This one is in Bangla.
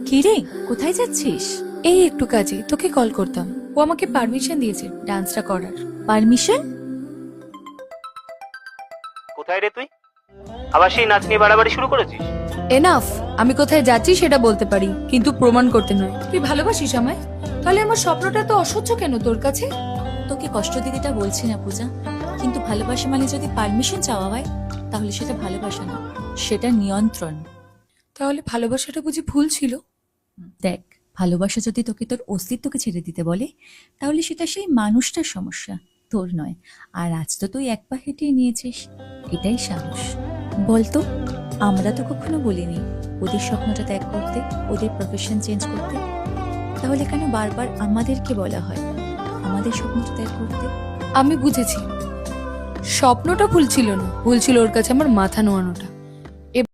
কিরে, কোথায় যাচ্ছিস? এই একটু কাজে, তোকে কল করতাম। ও আমাকে পারমিশন দিয়েছে ডান্সটা করার। পারমিশন? কোথায় রে তুই? আবার সেই নাচ নিয়ে বাড়াবাড়ি শুরু করেছিস? এনাফ। আমি কোথায় যাচ্ছি সেটা বলতে পারি, কিন্তু প্রমাণ করতে নয়। তুই ভালোবাসিস আমায়? তাহলে আমার স্বপ্নটা তো অসহ্য কেন তোর কাছে? তোকে কষ্ট দিদিটা বলছি না পূজা, কিন্তু ভালোবাসা মানে যদি পারমিশন চাওয়া হয় তাহলে সেটা ভালোবাসা না, সেটা নিয়ন্ত্রণ। তাহলে ভালোবাসাটা বুঝি ভুল ছিল? দেখ, ভালোবাসা যদি তোকে তোর অস্তিত্বকে ছেড়ে দিতে বলে তাহলে সেটা সেই মানুষটার সমস্যা, তোর নয়। আর আজ তো তুই এক পা হেঁটিয়ে নিয়েছিস, এটাই সাহস। বলতো, আমরা তো কখনো বলিনি ওদের স্বপ্নটা ত্যাগ করতে, ওদের প্রফেশন চেঞ্জ করতে। তাহলে কেন বারবার আমাদেরকে বলা হয় আমাদের স্বপ্নটা ত্যাগ করতে? আমি বুঝেছি, স্বপ্নটা ভুল ছিল না, ভুল ছিল ওর কাছে আমার মাথা নোয়ানোটা।